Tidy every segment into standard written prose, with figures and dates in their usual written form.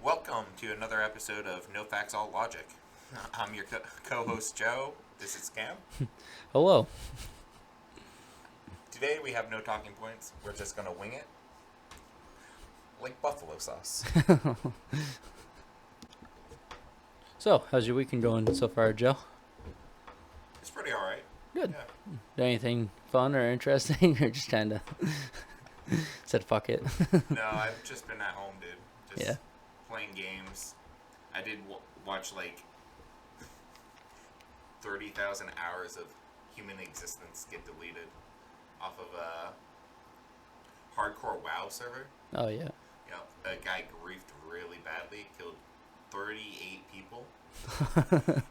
Welcome to another episode of No Facts All Logic. I'm your co-host Joe. This is Cam. Hello. Today we have no talking points. We're just gonna wing it, like buffalo sauce. So, how's your weekend going so far, Joe? It's pretty all right. Good. Yeah. Did anything fun or interesting, or just kind of said fuck it? No, I've just been at home, dude. Just Yeah. playing games. I did watch like 30,000 hours of human existence get deleted off of a hardcore WoW server. Oh yeah. You know, a guy griefed really badly, killed 38 people,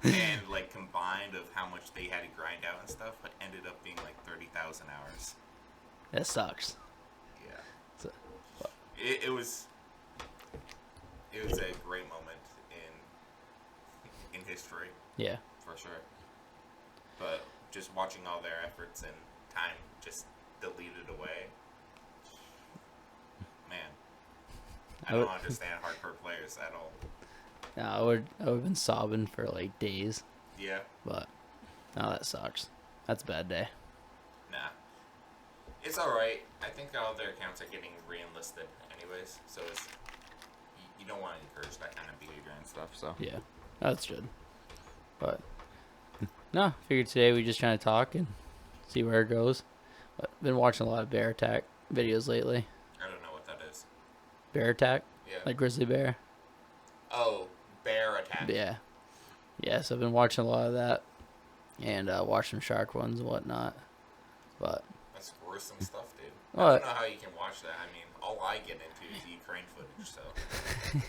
and like combined of how much they had to grind out and stuff, but ended up being like 30,000 hours. That sucks. Yeah, So, it was a great moment in history yeah. for sure. But just watching all their efforts and time just deleted away, man, I don't understand hardcore players at all. No, I would have been sobbing for like days, Yeah, but no, that sucks. That's a bad day. nah. It's alright. I think all their accounts are getting re-enlisted anyways, so you don't want to encourage that kind of behavior and stuff, so. Yeah, that's good. But no, figured today we just trying to talk and see where it goes. But been watching a lot of bear attack videos lately. I don't know what that is. Bear attack, Yeah. like grizzly bear. Oh, bear attack. Yeah. Yeah, so I've been watching a lot of that and watch some shark ones and whatnot. But That's gruesome stuff, dude. I Well, don't know how you can watch that. I mean, all I get into is Ukraine footage, so.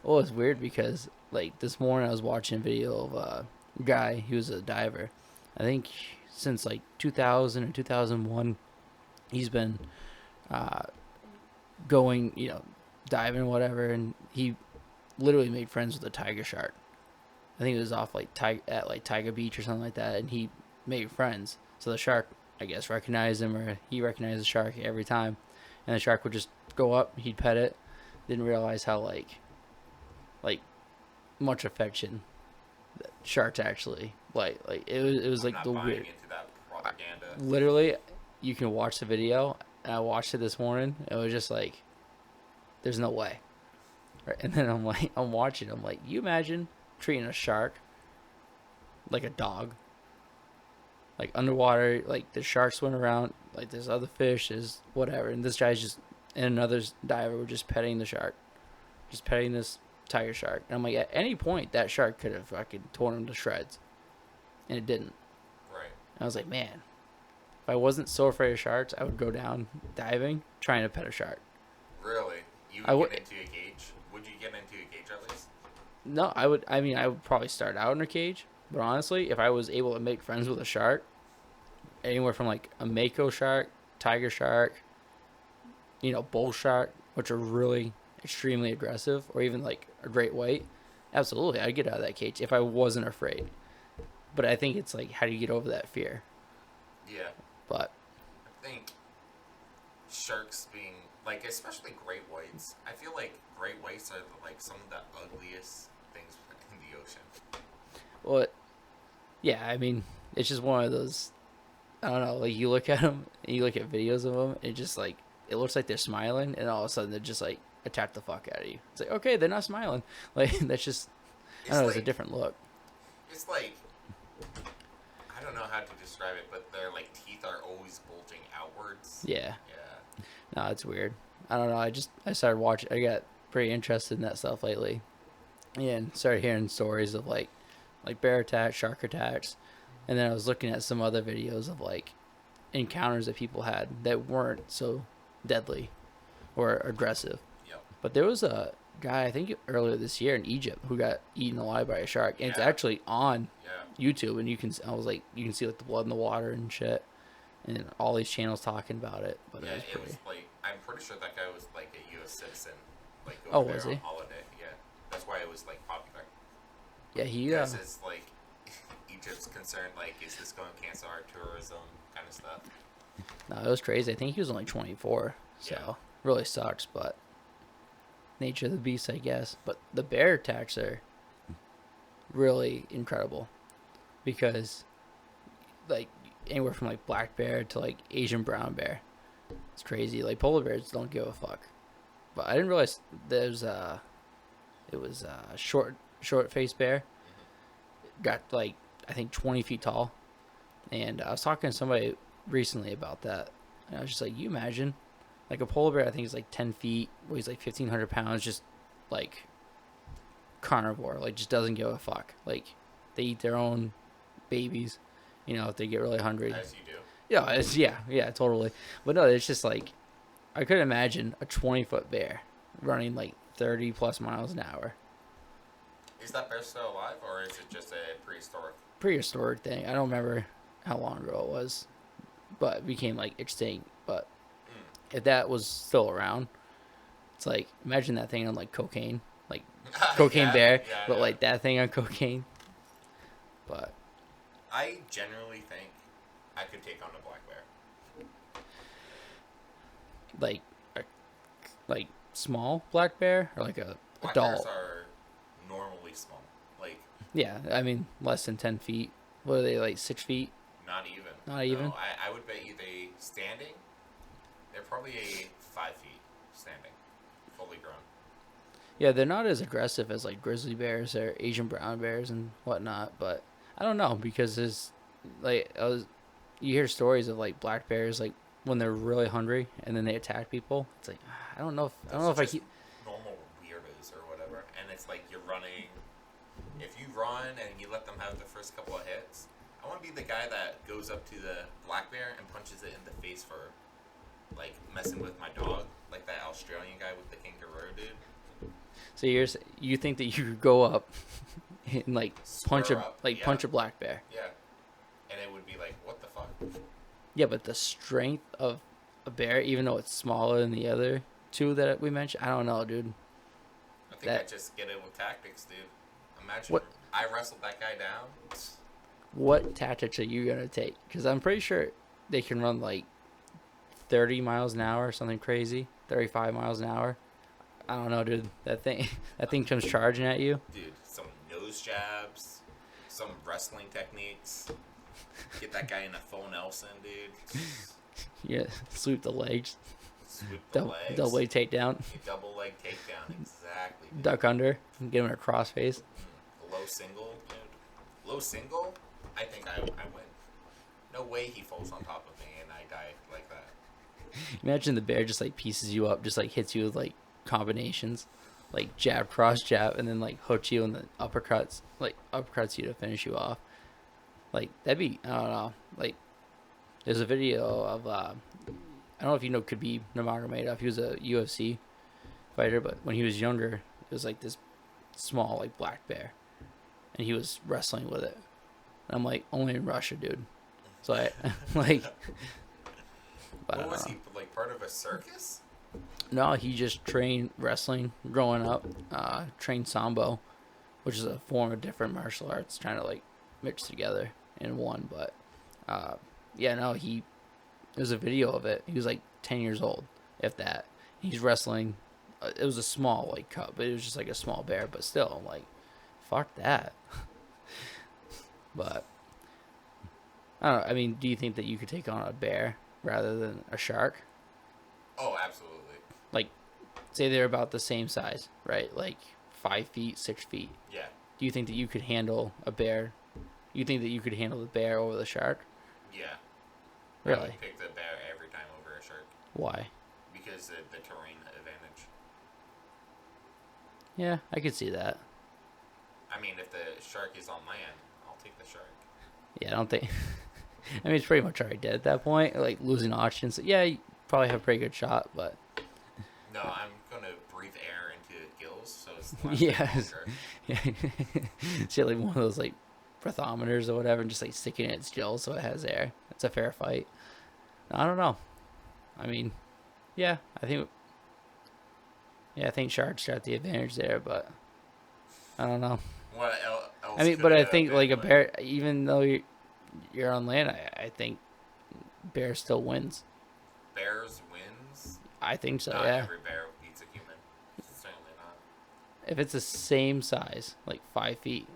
well, it's weird because like this morning I was watching a video of a guy. He was a diver. I think since like 2000 or 2001, he's been going, diving or whatever, and he literally made friends with a tiger shark. I think it was off like at like Tiger Beach or something like that, and he made friends. So the shark, I guess, recognized him, or he recognized the shark every time, and the shark would just go up, he'd pet it. Didn't realize how like much affection that sharks actually like it was I'm like not the buying weird. into that propaganda. Literally, you can watch the video. And I watched it this morning. It was just like, there's no way. Right? And then I'm watching. I'm like, you imagine treating a shark like a dog, like underwater, like the sharks swim around, like there's other fish, there's whatever, and this guy's just and another diver were just petting the shark, just petting this tiger shark. And I'm like, at any point that shark could have fucking torn him to shreds, and it didn't. Right. And I was like, man, if I wasn't so afraid of sharks, I would go down diving trying to pet a shark. Really? You I would would- get into a cage? Would you get into a cage at least? No, I would. I mean, I would probably start out in a cage, but honestly, if I was able to make friends with a shark, anywhere from like a mako shark, tiger shark, bull shark, which are really extremely aggressive, or even like a great white, absolutely, I'd get out of that cage if I wasn't afraid. But I think it's like, how do you get over that fear? Yeah. But I think sharks being, like, especially great whites, I feel like great whites are, like, some of the ugliest things in the ocean. well, yeah, I mean, it's just one of those. I don't know. Like you look at them, and you look at videos of them, it just like it looks like they're smiling, and all of a sudden they just like attack the fuck out of you. It's like, okay, they're not smiling. Like that's just I don't know. It's a different look. It's like, I don't know how to describe it, but their, like, teeth are always bulging outwards. Yeah. Yeah. No, it's weird. I don't know. I started watching. I got pretty interested in that stuff lately, and started hearing stories of like bear attacks, shark attacks, and then I was looking at some other videos of like encounters that people had that weren't so deadly or aggressive. Yep. But there was a guy, I think earlier this year in Egypt, who got eaten alive by a shark, and it's Yeah. actually on Yeah. YouTube, and you can see like the blood in the water and shit, and all these channels talking about it. But Yeah, it was it pretty. was like, I'm pretty sure that guy was like a U.S. citizen, like Oh, over there was on he? holiday. Yeah, that's why it was like popular. Yeah, he. Because it's like Egypt's concerned, like, is this going to cancel our tourism kind of stuff? No, it was crazy. I think he was only 24, so Yeah. really sucks. But nature of the beast, I guess. But the bear attacks are really incredible because, like, anywhere from like black bear to like Asian brown bear, it's crazy. Like polar bears don't give a fuck. But I didn't realize it was a short faced bear. Got like I think 20 feet tall, and I was talking to somebody recently about that, and I was just like, you imagine, like a polar bear, I think is like 10 feet, weighs like 1,500 pounds, just like carnivore, like just doesn't give a fuck. Like they eat their own babies, if they get really hungry. As you do. Yeah, totally. But no, it's just like I couldn't imagine a 20-foot bear running like 30 plus miles an hour. Is that bear still alive, or is it just a Prehistoric thing? I don't remember how long ago it was, but it became like extinct. But if that was still around, it's like imagine that thing on like cocaine, like cocaine bear, but like that thing on cocaine. But I generally think I could take on a black bear. Like small black bear or like a Black adult. bears are normally small. Like yeah, I mean less than 10 feet. What are they, like 6 feet? not even. Not even. No, I would bet you they standing. They're probably 5 feet standing, fully grown. Yeah, they're not as aggressive as like grizzly bears or Asian brown bears and whatnot, but I don't know because there's like you hear stories of like black bears like when they're really hungry and then they attack people. It's like I don't know if I keep normal weirdos or whatever, and it's like you're running. If you run and you let them have the first couple of hits, I want to be the guy that goes up to the black bear and punches it in the face for like messing with my dog, like that Australian guy with the kangaroo dude. So you think that you could go up and like punch Square up, a black bear? Yeah, and it would be like, what the fuck? Yeah, but the strength of a bear, even though it's smaller than the other two that we mentioned, I don't know, dude. I think I just get it with tactics, dude. Imagine What? I wrestled that guy down. What tactics are you gonna take? Because I'm pretty sure they can run like 30 miles an hour, something crazy, 35 miles an hour. I don't know, dude. That thing comes charging at you. Dude, some nose jabs, some wrestling techniques. Get that guy in a full Nelson, dude. Yeah, sweep the legs. Sweep the legs. Double leg takedown. A double leg takedown, exactly. Dude. Duck under. Get him in a crossface. Low single, dude. Low single, I think I win. No way he falls on top of me and I die like that. Imagine the bear just like pieces you up, just like hits you with like combinations, like jab, cross jab, and then like hooks you and then uppercuts you to finish you off. Like that'd be, I don't know. Like there's a video of I don't know if you know Khabib Nurmagomedov. He was a UFC fighter, but when he was younger, it was like this small like black bear, and he was wrestling with it. And I'm like, only in Russia, dude. So I like. What was he, like part of a circus? No, he just trained wrestling growing up. Trained sambo, which is a form of different martial arts, trying to like mix together in one. But there's a video of it. He was like 10 years old, if that. He's wrestling. It was a small like cub, but it was just like a small bear. But still, I'm like, fuck that. But I don't know. I mean, do you think that you could take on a bear rather than a shark? Oh, absolutely. Like, say they're about the same size, right? Like 5 feet, 6 feet. Yeah. Do you think that you could handle a bear? You think that you could handle the bear over the shark? Yeah. Really? I would pick the bear every time over a shark. Why? Because the terrain advantage. Yeah, I could see that. I mean, if the shark is on land, I'll take the shark. Yeah, I don't think... I mean, it's pretty much already dead at that point. Like, losing oxygen. So, yeah, you probably have a pretty good shot, but... No, I'm going to breathe air into gills, so it's yeah. See, like, one of those, like, breathometers or whatever, and just, like, sticking it in its gills so it has air. It's a fair fight. I don't know. I mean, yeah, I think sharks got the advantage there, but I don't know. What else? I mean, but I think, like, a bear, even though you're on land, I think bear still wins. Bears wins? I think so, Not yeah. every bear beats a human. Certainly if it's the same size, like 5 feet,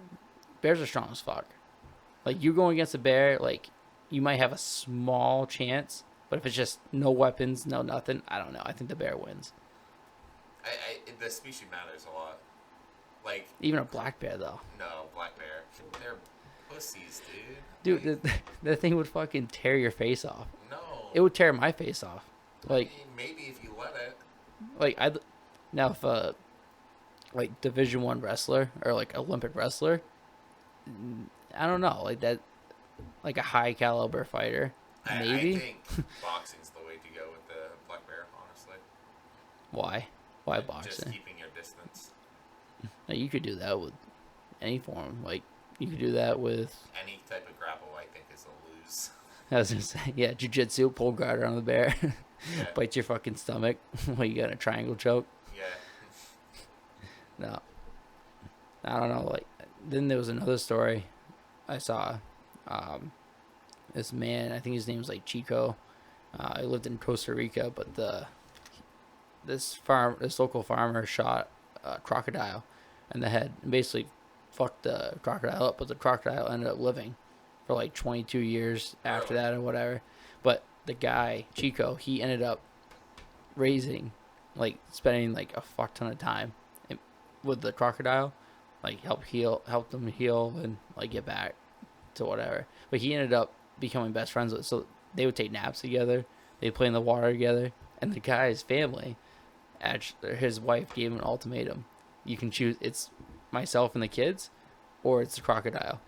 bears are strong as fuck. Like you going against a bear, like you might have a small chance, but if it's just no weapons, no nothing, I don't know. I think the bear wins. The species matters a lot. Like Even a black bear though. no black bear, they're pussies, dude. Dude, Like, the thing would fucking tear your face off. no. It would tear my face off. Like, I mean, maybe if you let it. like I now if a like Division 1 wrestler or like Olympic wrestler, I don't know, like that, like a high caliber fighter, maybe. I think boxing's the way to go with the black bear, honestly. Why? Why Just boxing? keeping your distance. Now, you could do that with any form. Like you could do that with. Any type of grapple, I think, is a lose. I was gonna say, yeah, jiu-jitsu, pull guard on the bear, Yeah. bites your fucking stomach while you got a triangle choke. Yeah. No, I don't know. Like then there was another story I saw. This man, I think his name's like Chico. He lived in Costa Rica, but this local farmer shot a crocodile in the head and basically fucked the crocodile up, but the crocodile ended up living for like 22 years after that or whatever. But the guy, Chico, he ended up spending like a fuck ton of time with the crocodile, like helped them heal and like get back to whatever. But he ended up becoming best friends with, so they would take naps together, they'd play in the water together, and the guy's family, actually, his wife gave him an ultimatum. You can choose, it's myself and the kids, or it's the crocodile.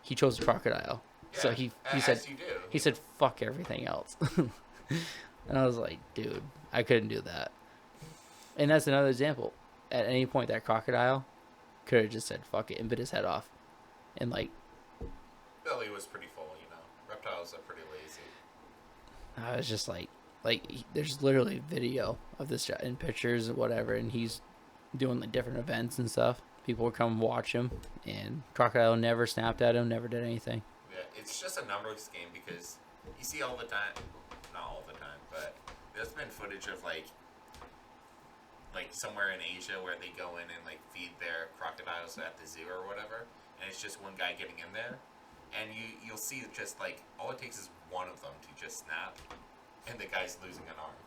He chose the crocodile. Yeah, So he said, you do. he said, fuck everything else. And I was like, dude, I couldn't do that. And that's another example. At any point, that crocodile could have just said, fuck it, and bit his head off. And like, Belly was pretty full, you know. Reptiles are pretty lazy. I was just like, there's literally video of this guy in pictures or whatever, and he's doing like different events and stuff. People would come watch him, and crocodile never snapped at him, never did anything. Yeah, it's just a numbers game because you see all the time, not all the time, but there's been footage of like somewhere in Asia where they go in and like feed their crocodiles at the zoo or whatever, and it's just one guy getting in there, and you'll see just like all it takes is one of them to just snap, and the guy's losing an arm.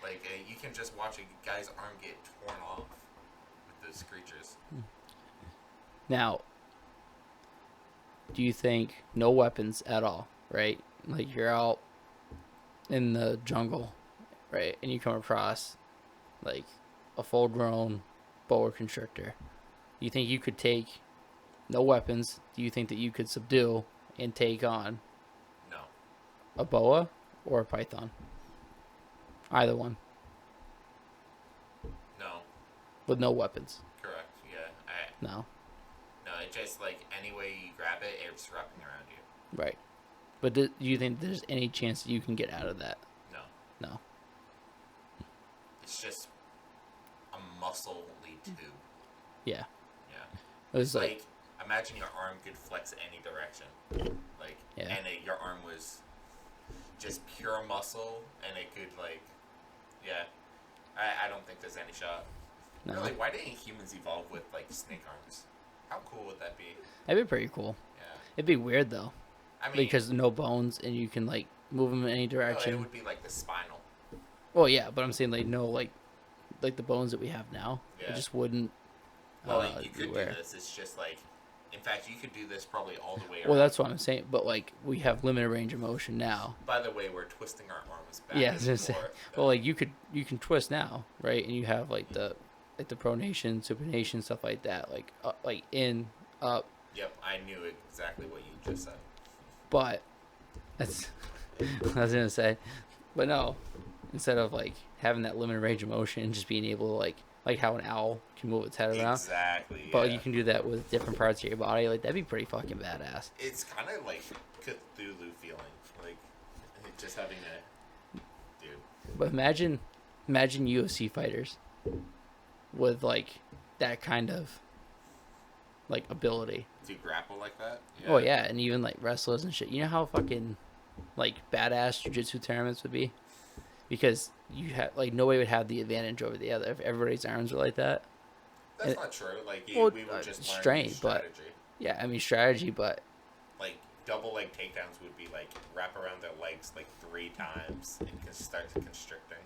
Like you can just watch a guy's arm get torn off with those creatures. Now, do you think no weapons at all, right? Like you're out in the jungle, right, and you come across like a full-grown boa constrictor. Do you think you could take no weapons? Do you think that you could subdue and take on No. a boa or a python? Either one No. with no weapons. Correct. Yeah. No, No. It just like any way you grab it, it's wrapping around you. right? But do you think there's any chance that you can get out of that? No. No. It's just a muscle-y tube. Yeah. Yeah. It was like imagine your arm could flex any direction. Like, Yeah. and your arm was just pure muscle, and it could, like, yeah. I don't think there's any shot. no. Really, why didn't humans evolve with, like, snake arms? How cool would that be? That'd be pretty cool. Yeah. It'd be weird though, I mean, because no bones and you can like move them in any no, direction. it would be, like, the spinal. Well, yeah, but I'm saying like no like the bones that we have now. Yeah. It just wouldn't. Well, you could do wear. this. It's just, like, in fact, you could do this probably all the way around. Well, that's what I'm saying. But like we have limited range of motion now. By the way, we're twisting our arms back Yeah, I and was gonna say. forth. Well, like you can twist now, right? And you have like the pronation, supination, stuff like that, like in, up. Yep, I knew exactly what you just said. But that's what I was gonna say. But no, instead of like having that limited range of motion, just being able to like how an owl can move its head around. Exactly. But yeah. you can do that with different parts of your body. Like that'd be pretty fucking badass. It's kind of like Cthulhu feeling, like just having a dude. But imagine UFC fighters with like that kind of like ability. Do you grapple like that? Oh yeah, and even like wrestlers and shit. You know how fucking like badass jiu-jitsu tournaments would be? Because you have like nobody would have the advantage over the other if everybody's arms were like that. That's not true. Like Well, we would just learn new strain, but strategy. yeah, I mean strategy, but Like double leg takedowns would be like wrap around their legs like 3 times and can start constricting.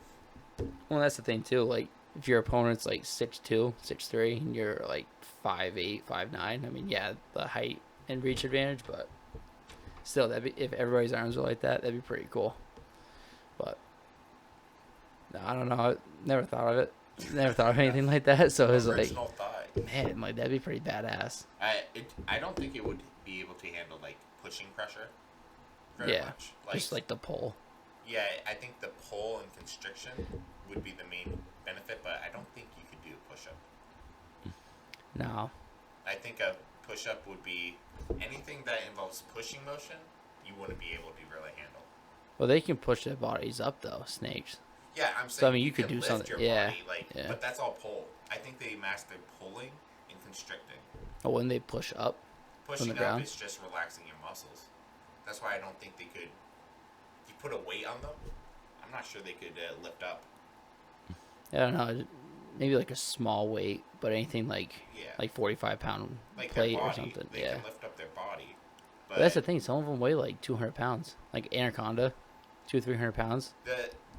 well, that's the thing too. Like if your opponent's like 6'2", 6'3", and you're like 5'8", 5'9", I mean, yeah, the height and reach advantage, but still, if everybody's arms were like that, that'd be pretty cool. But no, I don't know. I never thought of it. Never thought of anything like that. So it was like, Original thought. man, like that'd be pretty badass. I don't think it would be able to handle like pushing pressure very Yeah, much. just like the pull. Yeah, I think the pull and constriction would be the main benefit, but I don't think you could do a push up. No. I think a push up would be anything that involves pushing motion. You wouldn't be able to really handle. Well, they can push their bodies up though, snakes. Yeah, I'm saying. So I mean, you can could do lift something. Your Yeah, body, like, yeah. But that's all pull. I think they mastered pulling and constricting. But when they push up Pushing from the up ground, is just relaxing your muscles. That's why I don't think they could. If you put a weight on them, I'm not sure they could lift up. I don't know. Maybe like a small weight, but anything like 45-pound Like plate their body, or something. They Yeah. can lift up their body. But that's the thing. Some of them weigh like 200 pounds. Like anaconda, 200-300 pounds.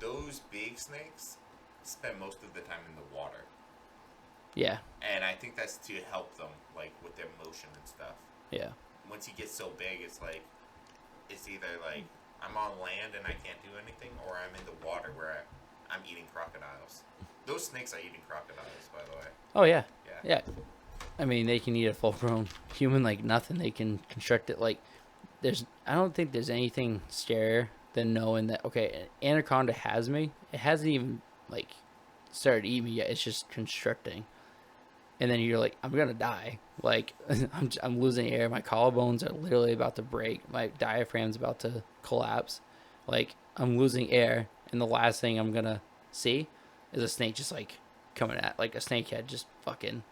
Those big snakes spend most of the time in the water. Yeah. And I think that's to help them, like, with their motion and stuff. Yeah. Once you get so big, it's like, it's either like, I'm on land and I can't do anything, or I'm in the water where I'm eating crocodiles. Those snakes are eating crocodiles, by the way. Oh, yeah. Yeah. Yeah. I mean, they can eat a full-grown human like nothing. They can construct it like, I don't think there's anything scarier than knowing that, okay, an anaconda has me. It hasn't even, like, started eating me yet. It's just constricting. And then you're like, I'm going to die. Like, I'm losing air. My collarbones are literally about to break. My diaphragm's about to collapse. Like, I'm losing air. And the last thing I'm going to see is a snake just, like, coming at, like, a snakehead just fucking,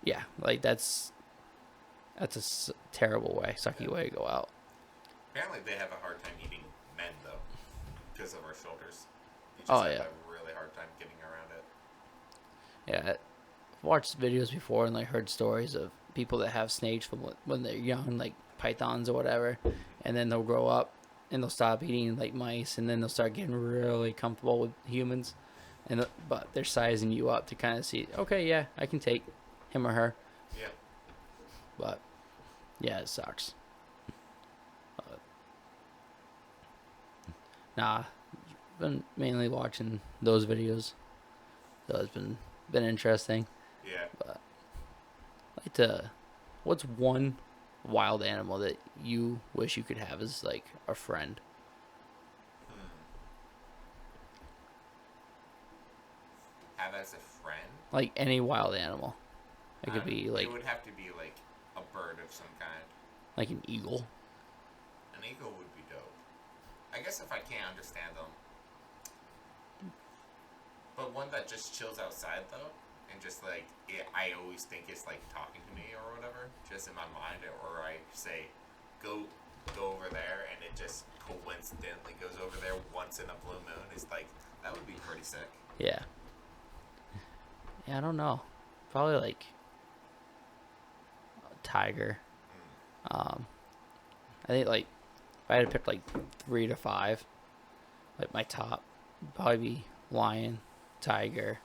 yeah. Like, that's a terrible way, sucky way to go out. Apparently they have a hard time eating men, though, because of our shoulders. They just Oh, have yeah. a really hard time getting around it. Yeah. I've watched videos before and, like, heard stories of people that have snakes from when they're young, like pythons or whatever, and then they'll grow up and they'll stop eating like mice, and then they'll start getting really comfortable with humans, but they're sizing you up to kind of see, okay, yeah, I can take him or her. Yeah. But yeah, it sucks. Nah, been mainly watching those videos, so it's been interesting. Yeah. But I'd like to, what's one wild animal that you wish you could have as like a friend? Have as a friend? Like any wild animal. It could be like It would have to be like a bird of some kind. like an eagle. An eagle would be dope. I guess if I can't understand them. But one that just chills outside though, and just like I always think it's like talking to me or whatever, just in my mind, or I say, go over there, and it just coincidentally goes over there once in a blue moon. It's like that would be pretty sick. Yeah. Yeah, I don't know. Probably like a tiger. I think like if I had to pick like 3 to 5, like my top would probably be lion, tiger,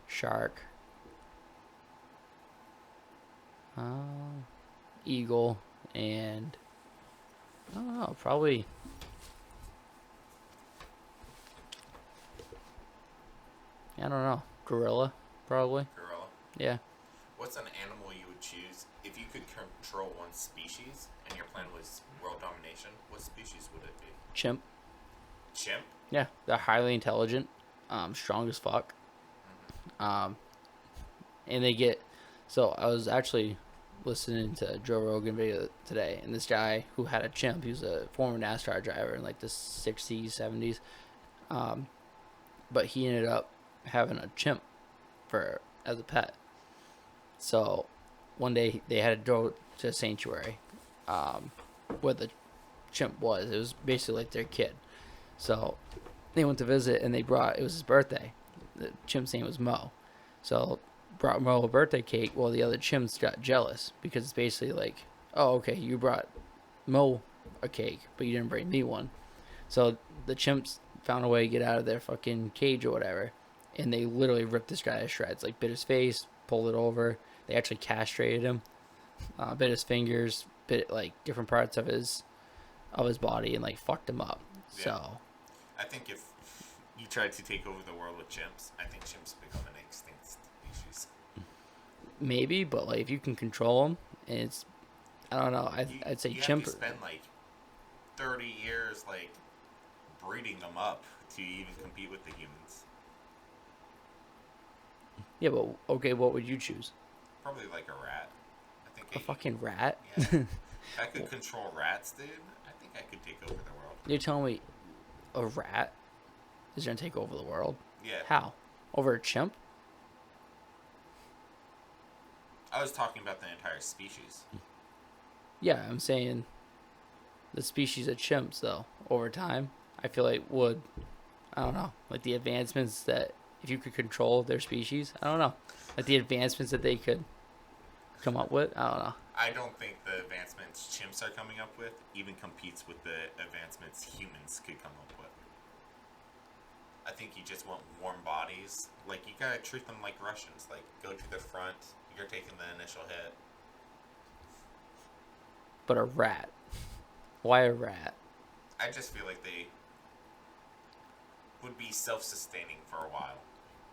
shark, eagle, and I don't know, probably I don't know, gorilla, probably. Gorilla. Yeah. What's an animal you would choose if you could control one species and your plan was world domination? What species would it be? Chimp. Chimp? Yeah, they're highly intelligent, strong as fuck. And they get. So I was actually listening to Joe Rogan video today, and this guy who had a chimp, he was a former NASCAR driver in like the 60s, 70s, but he ended up having a chimp as a pet. So one day they had to go to a sanctuary where the chimp was. It was basically like their kid. So they went to visit, and it was his birthday. the chimp's name was Mo. So brought Mo a birthday cake. Well, the other chimps got jealous because it's basically like, oh, okay, you brought Mo a cake, but you didn't bring me one. So the chimps found a way to get out of their fucking cage or whatever, and they literally ripped this guy to shreds. Like, bit his face, pulled it over. They actually castrated him, bit his fingers, bit like different parts of his body, and like fucked him up. Yeah. So I think if you tried to take over the world with chimps, I think chimps become an extinct species. maybe, but like if you can control them, and it's, I don't know. I'd say you chimp. have to spend like 30 years like breeding them up to even compete with the humans. Yeah, but okay, what would you choose? Probably like a rat. I think A fucking rat? Yeah. If I could control rats, dude, I think I could take over the world. You're telling me a rat is gonna take over the world? Yeah. How? Over a chimp? I was talking about the entire species. Yeah, I'm saying the species of chimps, though, over time, I feel like would, I don't know, like the advancements that, if you could control their species, I don't know, like the advancements that they could come up with, I don't know. I don't think the advancements chimps are coming up with even competes with the advancements humans could come up with. I think you just want warm bodies. Like, you gotta treat them like Russians. Like, go to the front, you're taking the initial hit. But a rat. Why a rat? I just feel like they would be self-sustaining for a while.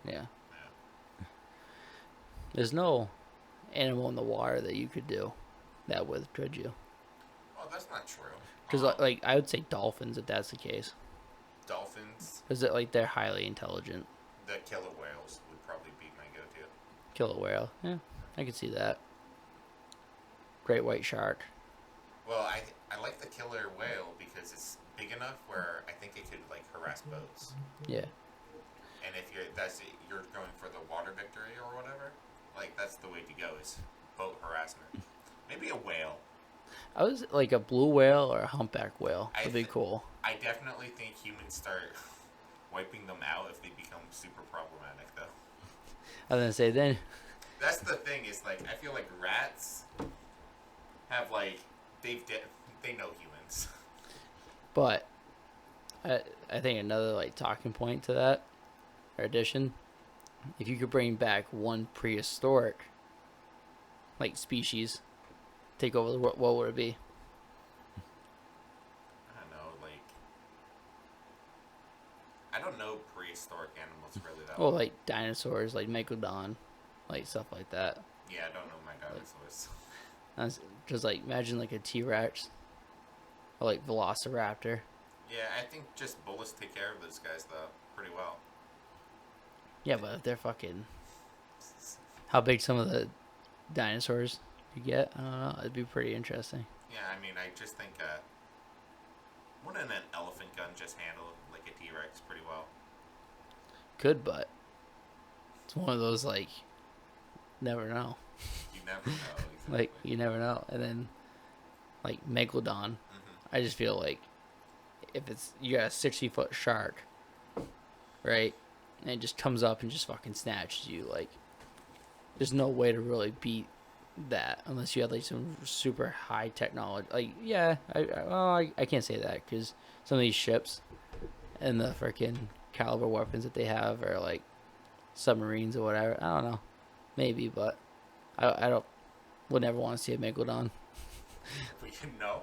Yeah. Yeah. There's no animal in the water that you could do that with, could you? Well, that's not true. Because, like, I would say dolphins if that's the case. Dolphins, Because, like, they're highly intelligent. the killer whales would probably be my go-to. Killer whale. Yeah, I could see that. Great white shark. Well, I like the killer whale because it's big enough where I think it could like harass boats. Yeah. And if you're going for the water victory or whatever, like that's the way to go is boat harassment. Maybe a whale. I was like a blue whale or a humpback whale. That'd be cool. I definitely think humans start wiping them out if they become super problematic, though. I was gonna say then. That's the thing is like I feel like rats have like they know humans. But I think another like talking point to that or addition, if you could bring back one prehistoric like species, take over the world, what would it be? I don't know, like I don't know prehistoric animals really that Well, well. like dinosaurs, like megalodon, like stuff like that. Yeah, I don't know my dinosaurs. Just like imagine like a T-Rex or like Velociraptor. Yeah, I think just bullets take care of those guys though pretty well. Yeah, but if they're fucking, how big some of the dinosaurs you get, I don't know. It'd be pretty interesting. Yeah, I mean, I just think wouldn't an elephant gun just handle like a T-Rex pretty well? Could, but it's one of those like, never know. You never know. Exactly. Like you never know. And then like megalodon, I just feel like if it's you got a 60-foot shark, right, and it just comes up and just fucking snatches you, like there's no way to really beat that unless you had like some super high technology. Like yeah, I can't say that because some of these ships and the freaking caliber weapons that they have are like submarines or whatever. I don't know, maybe, but I don't would never want to see a megalodon. We can know.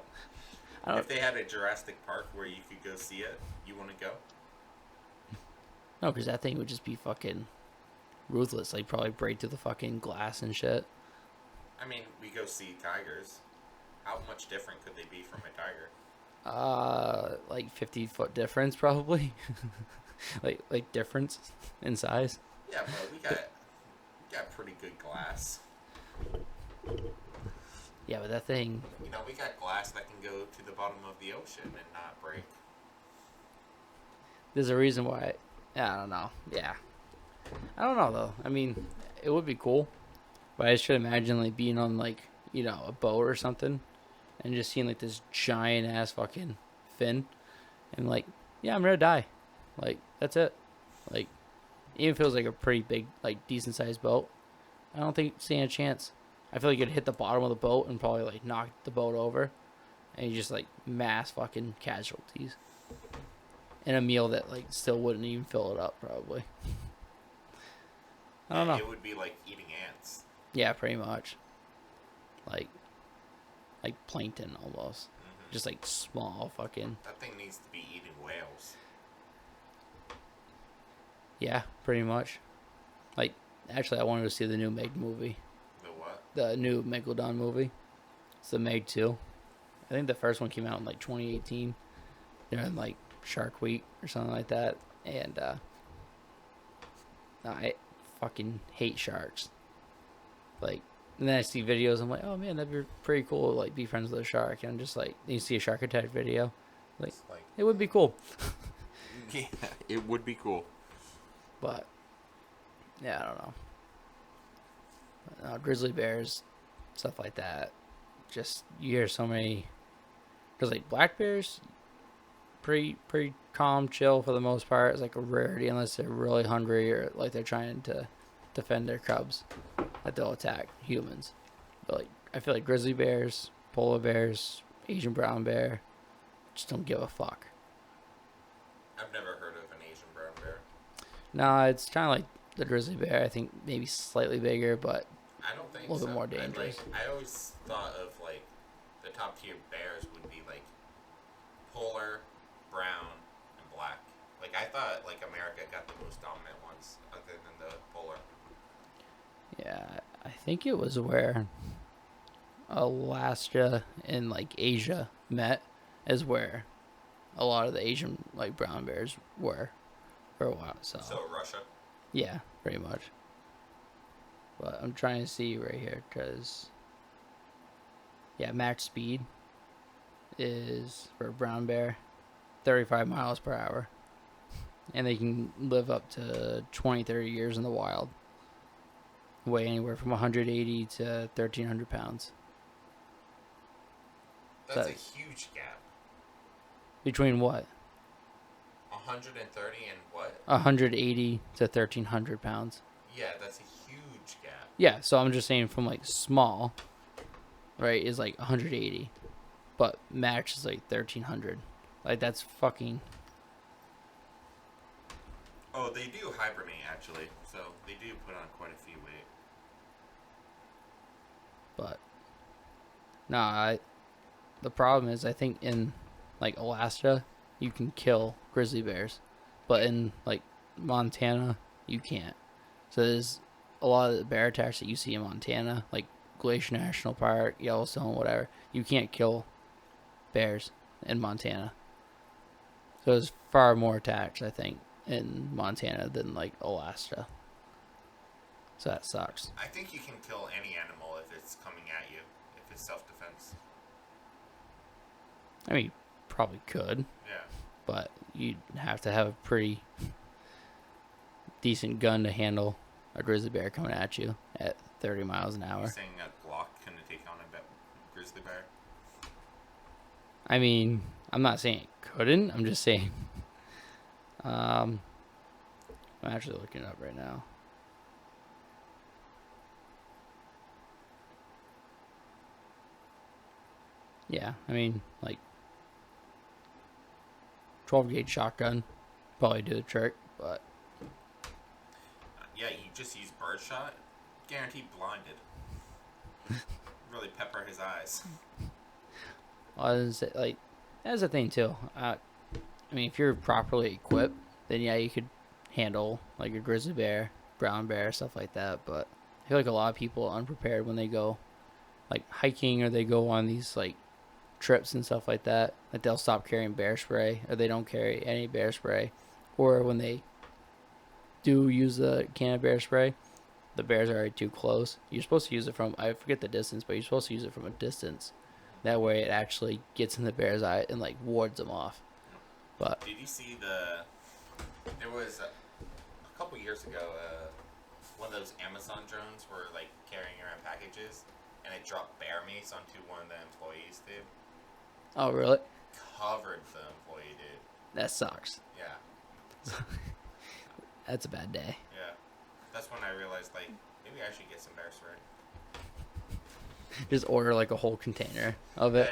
If they had a Jurassic Park where you could go see it, you want to go? No, because that thing would just be fucking ruthless. Like probably break through the fucking glass and shit. I mean, we go see tigers. How much different could they be from a tiger? Like 50-foot difference probably. like difference in size. Yeah, but we got pretty good glass. Yeah, but that thing. You know, we got glass that can go to the bottom of the ocean and not break. There's a reason why. I don't know. Yeah, I don't know though. I mean, it would be cool, but I just should imagine like being on like a boat or something, and just seeing like this giant ass fucking fin, and like yeah, I'm gonna die. Like that's it. Like even if it was like a pretty big, like decent sized boat, I don't think stand a chance. I feel like you'd hit the bottom of the boat and probably like knock the boat over, and you just like mass fucking casualties. And a meal that like still wouldn't even fill it up probably. I don't know. It would be like eating ants. Yeah, pretty much. Like plankton almost. Mm-hmm. Just like small fucking. That thing needs to be eating whales. Yeah, pretty much. Like, actually, I wanted to see the new Meg movie. The what? The new Megalodon movie. It's the Meg 2. I think the first one came out in like 2018. They're in like Shark Week or something like that. And I fucking hate sharks. Like, and then I see videos. I'm like, oh man, that'd be pretty cool. To, like, be friends with a shark. And I'm just like, you see a shark attack video. Like, it would be cool. Yeah, it would be cool. But yeah, I don't know. Grizzly bears, stuff like that. Just you hear so many. Because like black bears, pretty calm, chill for the most part. It's like a rarity unless they're really hungry or like they're trying to defend their cubs, that they'll attack humans. But like I feel like grizzly bears, polar bears, Asian brown bear, just don't give a fuck. I've never heard of an Asian brown bear. No, it's kind of like the grizzly bear. I think maybe slightly bigger, but I don't think a little so. bit more dangerous. I always thought of like the top tier bears would be like polar, brown, and black. Like I thought like America got the most dominant ones other than the polar. Yeah, I think it was where Alaska and like Asia met, is where a lot of the Asian like brown bears were for a while. So Russia. yeah, pretty much. But I'm trying to see right here because yeah, max speed is for a brown bear 35 miles per hour, and they can live up to 20-30 years in the wild. Weigh anywhere from 180 to 1,300 pounds. That's a huge gap. Between what? 130 and what? 180 to 1,300 pounds. Yeah, that's a huge gap. Yeah, so I'm just saying from like small, right, is like 180, but max is like 1,300. Like that's fucking. Oh, they do hibernate actually, so they do put on quite a few weight. But no, the problem is I think in like Alaska you can kill grizzly bears, but in like Montana you can't. So there's a lot of the bear attacks that you see in Montana, like Glacier National Park, Yellowstone, whatever. You can't kill bears in Montana. So there's far more attacks, I think, in Montana than like Alaska. So that sucks. I think you can kill any animal if it's coming at you, if it's self-defense. I mean, you probably could. Yeah. But you'd have to have a pretty decent gun to handle a grizzly bear coming at you at 30 miles an hour. You're saying a Glock couldn't take on a grizzly bear? I mean, I'm not saying it couldn't. I'm just saying. I'm actually looking it up right now. Yeah, I mean, like 12 gauge shotgun probably do the trick, but yeah, you just use birdshot, guaranteed blinded. Really pepper his eyes. Like that's the thing too. I mean, if you're properly equipped, then yeah, you could handle like a grizzly bear, brown bear, stuff like that. But I feel like a lot of people are unprepared when they go like hiking or they go on these like trips and stuff like that. Like they'll stop carrying bear spray or they don't carry any bear spray, or when they do use the can of bear spray, the bears are already too close. You're supposed to use it from, I forget the distance, but you're supposed to use it from a distance. That way it actually gets in the bear's eye and like wards them off. But did you see there was a couple years ago, one of those Amazon drones were like carrying around packages and it dropped bear mace onto one of the employees, dude. oh really? Covered the employee, dude. That sucks. Yeah. That's a bad day. that's when I realized, like, maybe I should get some bear spray. Just order like a whole container of Yeah, it.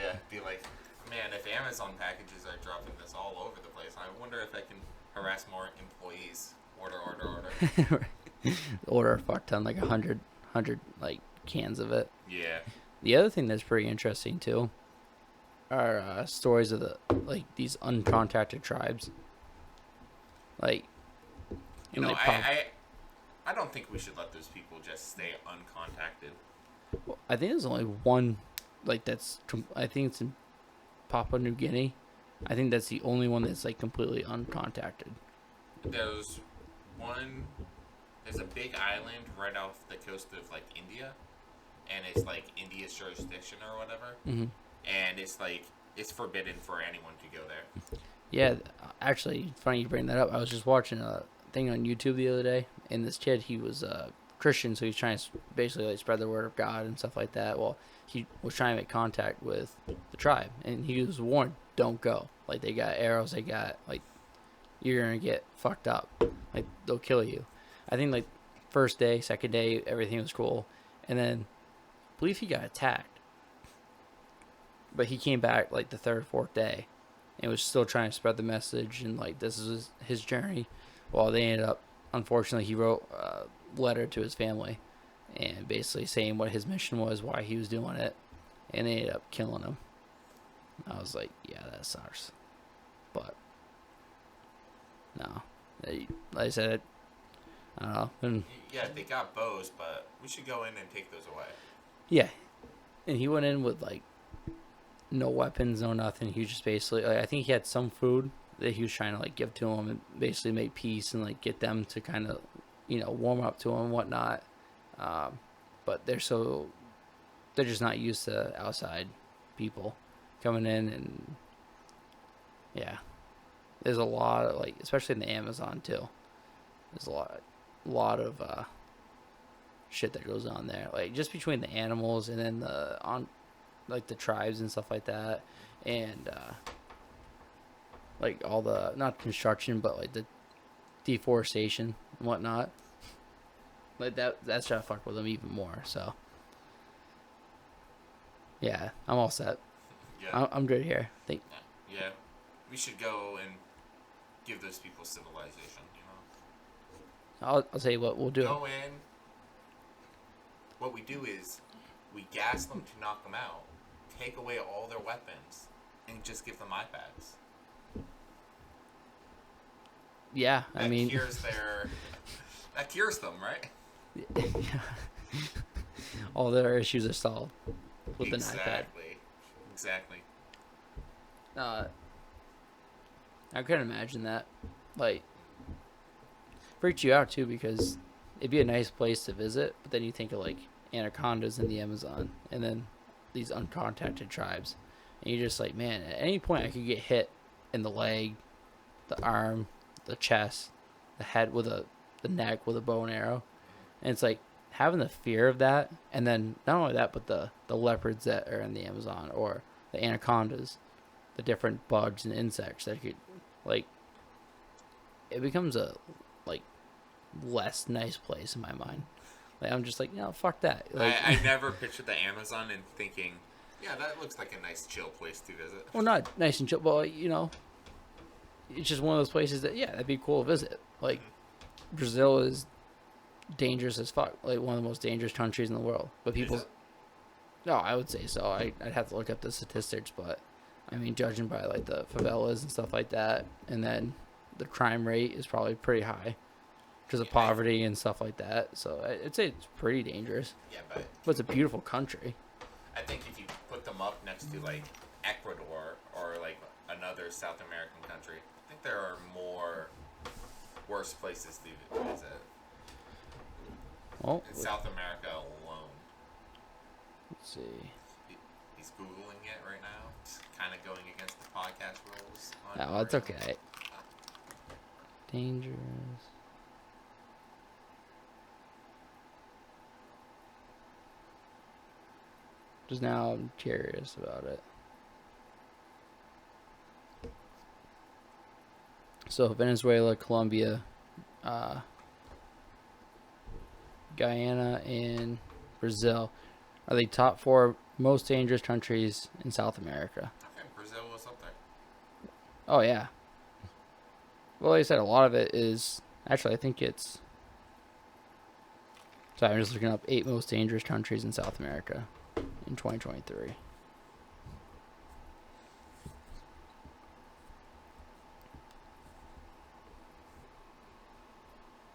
yeah. Be like, man, if Amazon packages are dropping this all over the place, I wonder if I can harass more employees. Order. Order a fuck ton, like 100 like cans of it. Yeah. The other thing that's pretty interesting too are stories of the like these uncontacted tribes. Like, You know, I don't think we should let those people just stay uncontacted. I think there's only one, like I think it's in Papua New Guinea. I think that's the only one that's like completely uncontacted. There's a big island right off the coast of like India, and it's like India's jurisdiction or whatever. Mm-hmm. And it's like it's forbidden for anyone to go there. Yeah, actually, funny you bring that up. I was just watching a thing on YouTube the other day, and this kid, he was Christian, so he's trying to basically like spread the word of God and stuff like that. Well, he was trying to make contact with the tribe, and he was warned, "Don't go. Like they got arrows. They got like you're gonna get fucked up. Like they'll kill you." I think like first day, second day, everything was cool, and then I believe he got attacked, but he came back like the third, fourth day, and was still trying to spread the message and like this is his journey. Well, they ended up, unfortunately, he wrote a letter to his family and basically saying what his mission was, why he was doing it, and they ended up killing him. I was like, yeah, that sucks. But, no. Like I said, I don't know. And, Yeah, they got bows, but we should go in and take those away. yeah. And he went in with, like, no weapons, no nothing. He was just basically, like, I think he had some food that he was trying to, like, give to him and basically make peace and, like, get them to kind of, you know, warm up to him and whatnot. But they're just not used to outside people coming in, and yeah, there's a lot of, like, especially in the Amazon too, there's a lot of shit that goes on there, like just between the animals and then like the tribes and stuff like that, and like all the, not construction, but like the deforestation and whatnot. Like that's trying to fuck with them even more. So yeah, I'm all set. Yeah. I'm good here. Yeah. We should go and give those people civilization, you know? I'll tell you what we'll do. Go in. What we do is we gas them to knock them out, take away all their weapons, and just give them iPads. Yeah, I mean, that cures them, right? all their issues are solved with an iPad. Exactly. I couldn't imagine that. Like, freaks you out too, because it'd be a nice place to visit, but then you think of like anacondas in the Amazon, and then these uncontacted tribes, and you're just like, man, at any point I could get hit in the leg, the arm, the chest, the head with the neck with a bow and arrow, and it's like having the fear of that, and then not only that, but the leopards that are in the Amazon, or the anacondas, the different bugs and insects that could, like, it becomes a like less nice place in my mind. Like, I'm just like, no, fuck that. Like, I never pictured the Amazon and thinking, yeah, that looks like a nice chill place to visit. well, not nice and chill, but you know, it's just one of those places that, yeah, that'd be cool to visit. Like, Brazil is dangerous as fuck, like one of the most dangerous countries in the world. But people, no, I would say so. I'd have to look up the statistics, but I mean, judging by like the favelas and stuff like that, and then the crime rate is probably pretty high because of poverty and stuff like that. So I'd say it's pretty dangerous. Yeah, but it's a beautiful country. I think if you put them up next to like Ecuador or like another South American country, I think there are more worse places to visit. Well, in South America alone. Let's see. He's Googling it right now. It's kind of going against the podcast rules. No, it's okay. Dangerous. Just now I'm curious about it. So Venezuela, Colombia, Guyana, and Brazil are the top 4 most dangerous countries in South America. Okay, Brazil was up there. Oh, yeah. Well, like I said, a lot of it is... Actually, I think it's... Sorry, I'm just looking up 8 most dangerous countries in South America in 2023.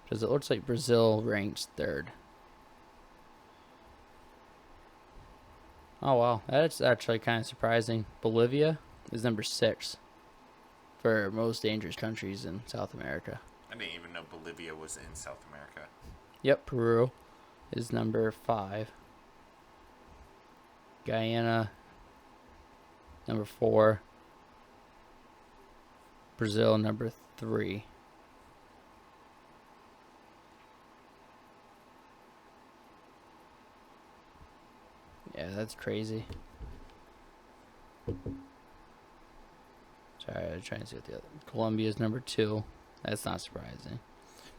Because it looks like Brazil ranks 3rd. Oh, wow. That's actually kind of surprising. Bolivia is number 6 for most dangerous countries in South America. I didn't even know Bolivia was in South America. Yep, Peru is number 5. Guyana, number 4. Brazil, number 3. Yeah, that's crazy. Sorry, I was trying to see what the other... Colombia is number 2. That's not surprising.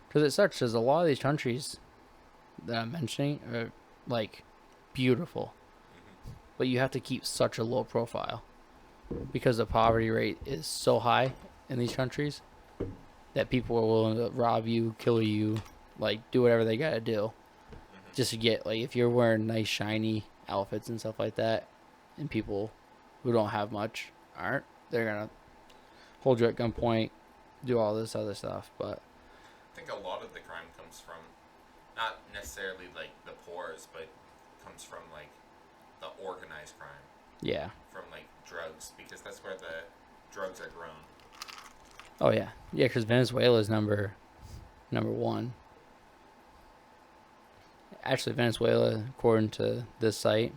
Because it sucks, because a lot of these countries that I'm mentioning are, like, beautiful. But you have to keep such a low profile. Because the poverty rate is so high in these countries that people are willing to rob you, kill you, like, do whatever they gotta do. Just to get, like, if you're wearing nice, shiny outfits and stuff like that, and people who don't have much aren't, they're gonna hold you at gunpoint, do all this other stuff. But I think a lot of the crime comes from not necessarily like the poorest, but comes from like the organized crime. yeah. From like drugs, because that's where the drugs are grown. Oh yeah, yeah. Because Venezuela is number 1. Actually, Venezuela, according to this site,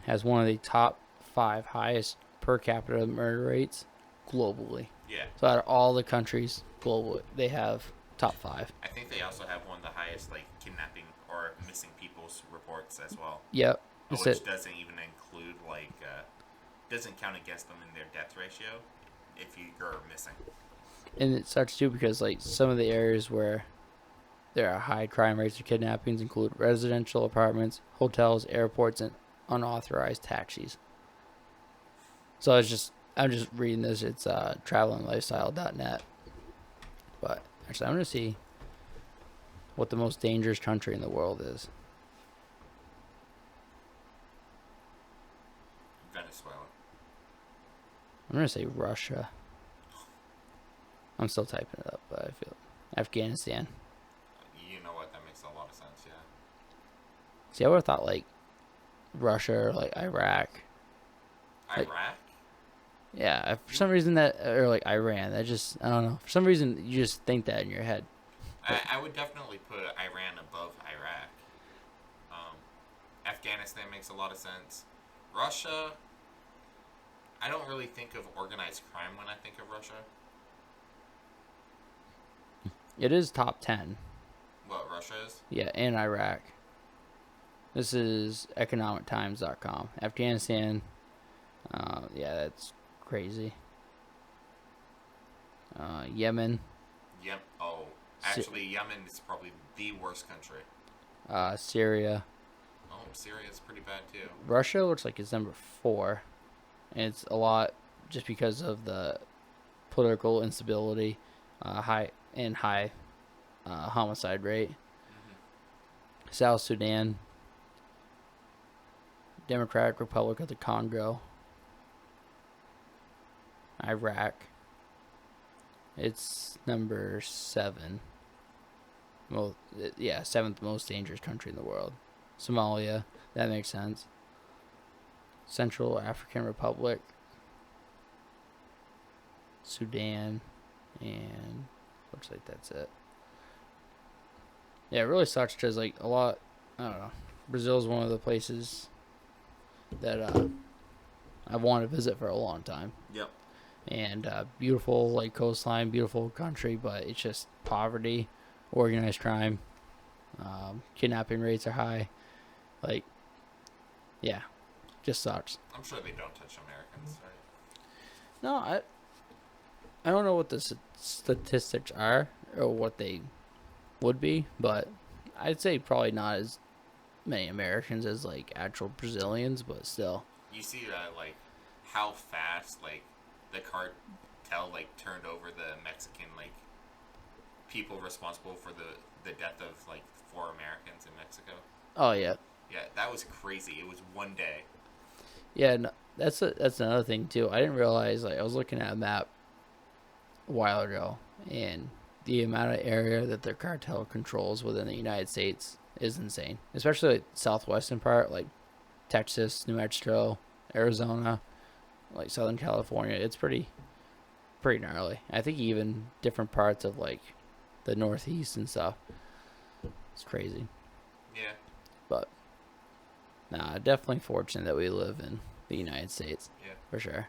has one of the top 5 highest per capita murder rates globally. Yeah. So out of all the countries globally, they have top 5. I think they also have one of the highest like kidnapping or missing people's reports as well. Yep. Which doesn't even include like doesn't count against them in their death ratio if you're missing. And it sucks too because like some of the areas where there are high crime rates of kidnappings include residential apartments, hotels, airports, and unauthorized taxis. So I'm just reading this. It's travelinglifestyle.net. But actually, I'm going to see what the most dangerous country in the world is. Venezuela. I'm going to say Russia. I'm still typing it up, but I feel Afghanistan. You know what? That makes a lot of sense, yeah. See, I would have thought like Russia or like Iraq. Iraq? Yeah, for some reason that, or like Iran, I don't know. For some reason, you just think that in your head. I would definitely put Iran above Iraq. Afghanistan makes a lot of sense. Russia, I don't really think of organized crime when I think of Russia. It is top 10. What, Russia is? Yeah, and Iraq. This is economictimes.com. Afghanistan, yeah, that's crazy. Yemen. Yep. Oh, actually, Yemen is probably the worst country. Syria. Oh, Syria's pretty bad too. Russia looks like it's number 4. And it's a lot just because of the political instability, high homicide rate. Mm-hmm. South Sudan. Democratic Republic of the Congo. Iraq. It's number 7. Well, yeah, 7th most dangerous country in the world. Somalia, that makes sense. Central African Republic. Sudan, and looks like that's it. Yeah, it really sucks because like a lot, I don't know. Brazil's one of the places that I want to visit for a long time. Yep. And beautiful like coastline, beautiful country, but it's just poverty, organized crime, kidnapping rates are high. Like, yeah, just sucks. I'm sure they don't touch Americans, right? No, I don't know what the statistics are or what they would be, but I'd say probably not as many Americans as like actual Brazilians, but still. You see like how fast like the cartel like turned over the Mexican like people responsible for the death of like 4 Americans in Mexico. Oh yeah. Yeah, that was crazy. It was one day. Yeah, no, that's another thing too. I didn't realize, like, I was looking at a map a while ago, and the amount of area that the cartel controls within the United States is insane. Especially like southwestern part, like Texas, New Mexico, Arizona, like Southern California. It's pretty gnarly. I think even different parts of like the Northeast and stuff. It's crazy. Yeah. But nah, definitely fortunate that we live in the United States. Yeah. For sure.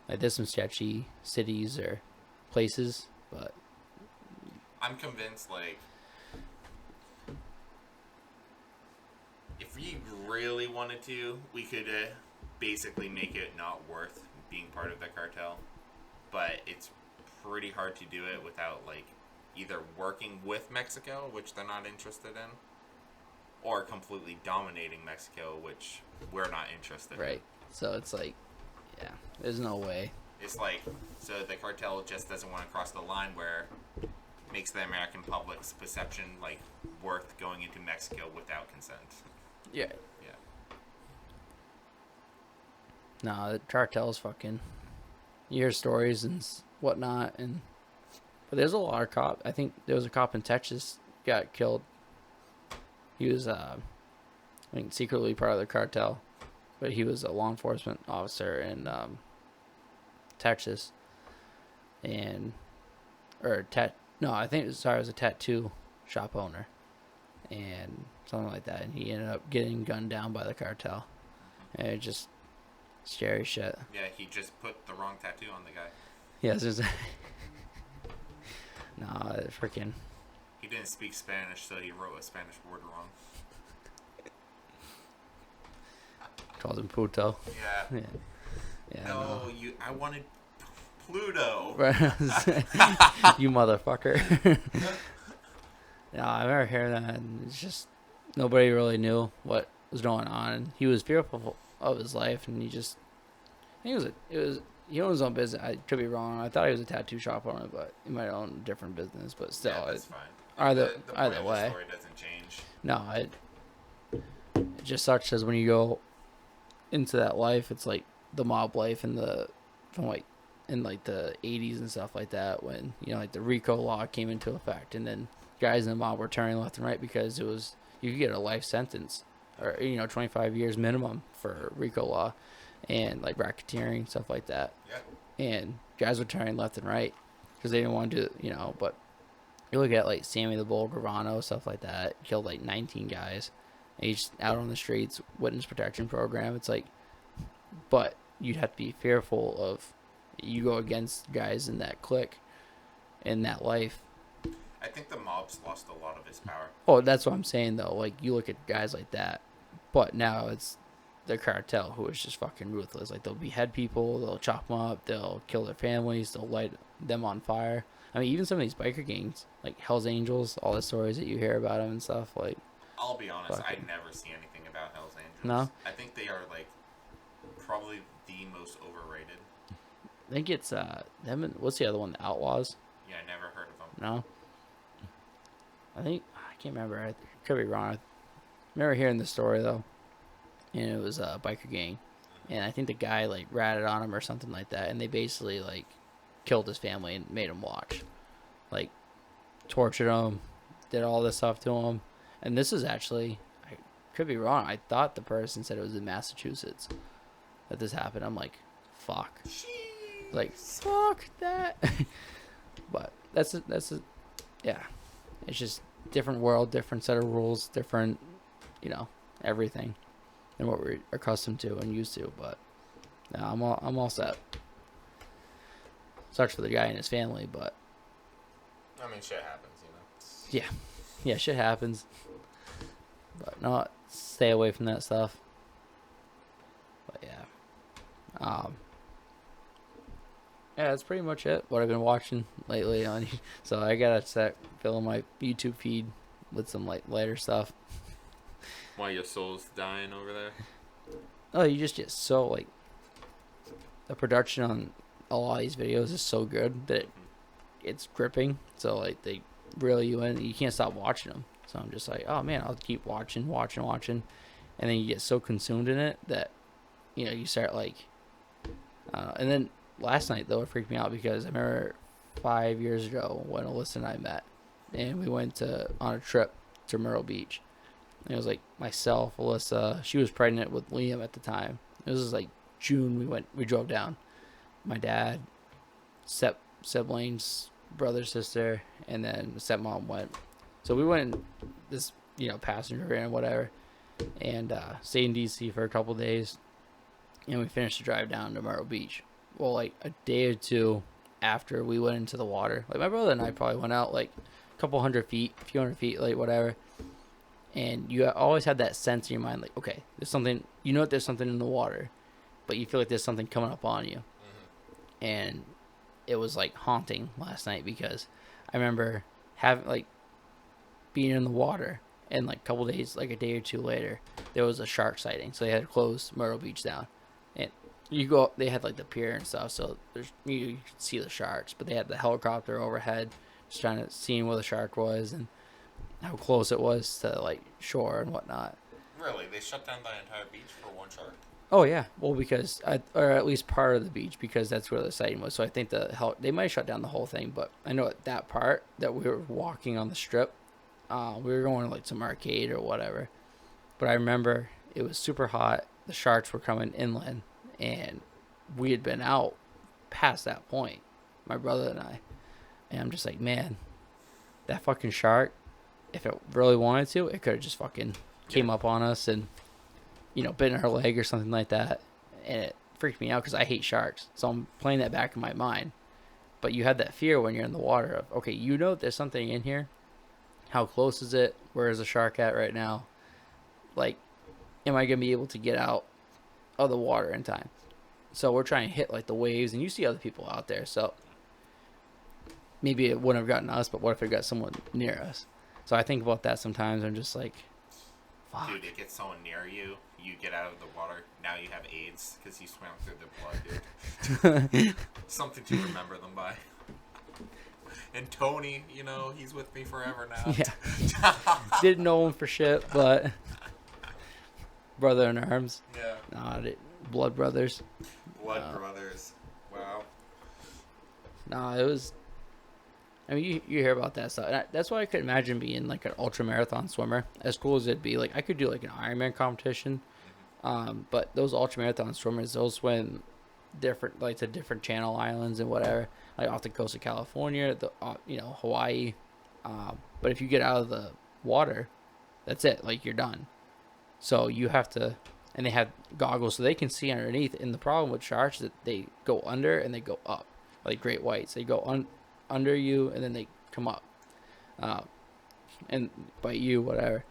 Like there's some sketchy cities or places, but I'm convinced like if we really wanted to, we could basically make it not worth being part of the cartel. But it's pretty hard to do it without like either working with Mexico, which they're not interested in, or completely dominating Mexico, which we're not interested in. right. So it's like, yeah, there's no way. It's like, so the cartel just doesn't want to cross the line where it makes the American public's perception like worth going into Mexico without consent. Yeah. Yeah. Nah, the cartel's fucking. You hear stories and whatnot, but there's a lot of cop. I think there was a cop in Texas got killed. He was, I think, secretly part of the cartel, but he was a law enforcement officer in Texas, I think it was a tattoo shop owner, and something like that, and he ended up getting gunned down by the cartel, and it just scary shit. Yeah, he just put the wrong tattoo on the guy. Yeah, it's just nah, freaking. He didn't speak Spanish, so he wrote a Spanish word wrong. Calls him puto. Yeah. Yeah. Yeah. No, I wanted Pluto. You motherfucker. Yeah, I remember hearing that, and it's just nobody really knew what was going on. And he was fearful of his life, and I think he owned his own business. I could be wrong. I thought he was a tattoo shop owner, but he might own a different business. But still, Yeah, that's fine. Either The point of the way, story doesn't change. no, it just sucks as when you go into that life, it's like the mob life in the 80s and stuff like that, when like the RICO law came into effect, and then guys in the mob were turning left and right because you could get a life sentence or 25 years minimum for RICO law and like racketeering, stuff like that. Yeah. And guys were turning left and right because they didn't want to do but you look at like Sammy the Bull Gravano, stuff like that, killed like 19 guys, and he's out on the streets, witness protection program. It's like, but you'd have to be fearful of, you go against guys in that clique, in that life. I think the mob's lost a lot of its power. Oh, that's what I'm saying though. Like you look at guys like that, but now it's the cartel who is just fucking ruthless. Like they'll behead people, they'll chop them up, they'll kill their families, they'll light them on fire. I mean, even some of these biker gangs, like Hell's Angels, all the stories that you hear about them and stuff. Like, I'll be honest, I fucking. never see anything about Hell's Angels. No? I think they are like probably the most overrated. I think it's them. And, what's the other one? The Outlaws. Yeah, I never heard of them. No. I can't remember. I could be wrong. I remember hearing the story though, and it was a biker gang, and I think the guy like ratted on him or something like that, and they basically like killed his family and made him watch, like tortured him, did all this stuff to him. And this is actually, I could be wrong, I thought the person said it was in Massachusetts that this happened. I'm like, fuck. Jeez. Like, fuck that. But that's yeah. It's just different world, different set of rules, different, everything than what we're accustomed to and used to. But no, I'm all set. Sucks for the guy and his family, but I mean, shit happens, yeah, shit happens. But no, stay away from that stuff. But yeah, that's pretty much it. What I've been watching lately on. So I gotta start filling my YouTube feed with some like lighter stuff. Why your soul's dying over there? Oh, you just get so like the production on a lot of these videos is so good that it's gripping. So like they reel you in. You can't stop watching them. So I'm just like, oh man, I'll keep watching, and then you get so consumed in it that you start like. And then last night though, it freaked me out because I remember 5 years ago when Alyssa and I met, and we went on a trip to Myrtle Beach. And it was like myself, Alyssa. She was pregnant with Liam at the time. It was like June. We drove down. My dad, siblings, brother, sister, and then stepmom went. So we went in this passenger van, whatever, and stayed in DC for a couple days, and we finished the drive down to Myrtle Beach. Well, like a day or two after we went into the water, like my brother and I probably went out like a couple hundred feet, a few hundred feet, like whatever. And you always have that sense in your mind, like, okay, there's something, that there's something in the water, but you feel like there's something coming up on you. Mm-hmm. And it was like haunting last night because I remember having like being in the water, and like a couple days, like a day or two later, there was a shark sighting. So they had to close Myrtle Beach down. And they had like the pier and stuff, so you could see the sharks, but they had the helicopter overhead just trying to see where the shark was and how close it was to like shore and whatnot. Really? They shut down the entire beach for one shark? Oh yeah, well because or at least part of the beach, because that's where the sighting was. So I think they might shut down the whole thing, but I know at that part that we were walking on the strip, we were going to like some arcade or whatever. But I remember it was super hot. The sharks were coming inland, and we had been out past that point, my brother and I. And I'm just like, man, that fucking shark, if it really wanted to, it could have just fucking came up on us and, bit in her leg or something like that. And it freaked me out because I hate sharks. So I'm playing that back in my mind. But you have that fear when you're in the water of, okay, there's something in here. How close is it? Where is the shark at right now? Like, am I going to be able to get out of the water in time? So we're trying to hit like the waves, and you see other people out there. So maybe it wouldn't have gotten us, but what if it got someone near us? So I think about that sometimes. I'm just like, fuck. Dude, it gets someone near you. You get out of the water. Now you have AIDS because you swam through their blood, dude. Something to remember them by. And Tony, he's with me forever now. Yeah. Didn't know him for shit, but brother in arms. Yeah. Nah, blood brothers. Blood brothers. Wow. Nah, it was. I mean, you hear about that stuff. And that's why I could imagine being like an ultra marathon swimmer. As cool as it'd be, like I could do like an Ironman competition. But those ultra marathon swimmers, they'll swim different, like to different channel islands and whatever, like off the coast of California, Hawaii. But if you get out of the water, that's it. Like you're done. So you have to, and they have goggles so they can see underneath. And the problem with sharks is that they go under and they go up, like great whites. They go under you and then they come up, and bite you, whatever.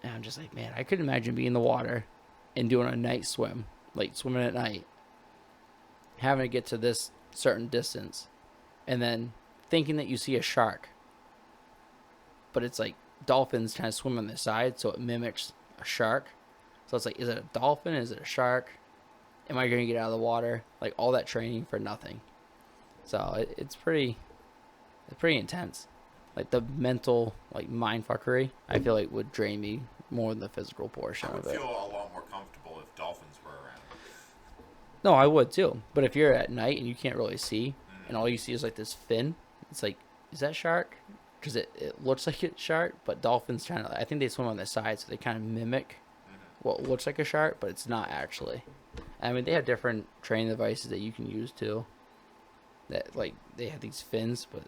And I'm just like, man, I could imagine being in the water and doing a night swim, like swimming at night, having to get to this certain distance, and then thinking that you see a shark, but it's like dolphins trying to swim on the side, so it mimics a shark. So it's like, is it a dolphin? Is it a shark? Am I going to get out of the water? Like all that training for nothing. So it's pretty intense. Like the mental, like mind fuckery, I feel like would drain me more than the physical portion I would of it. feel a lot more comfortable if dolphins were around. No, I would too. But if you're at night and you can't really see, and all you see is like this fin, it's like, is that shark? Because it looks like it's shark, but dolphins I think they swim on the side, so they kind of mimic what looks like a shark, but it's not actually. I mean, they have different training devices that you can use too. That like they have these fins, but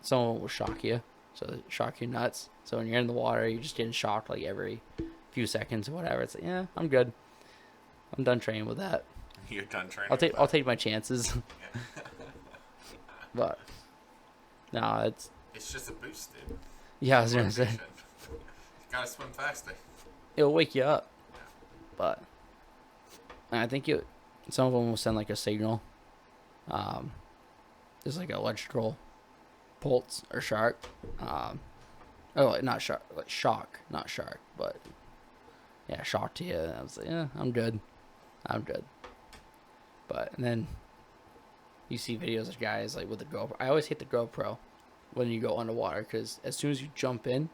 some of them will shock you, so they shock you nuts. So when you're in the water, you're just getting shocked like every few seconds or whatever. It's like, yeah, I'm good. I'm done training with that. You're done training. I'll take my chances. But no, it's just a boost, dude. Yeah, I was gonna say You gotta swim faster. it'll wake you up. But I think some of them will send like a signal. There's like an electrical pulse or shark. Oh, like, not shark, like shock, not shark, but yeah, shock to you. And I was like, yeah, I'm good. I'm good. But and then you see videos of guys like with the GoPro. I always hate the GoPro when you go underwater because as soon as you jump in,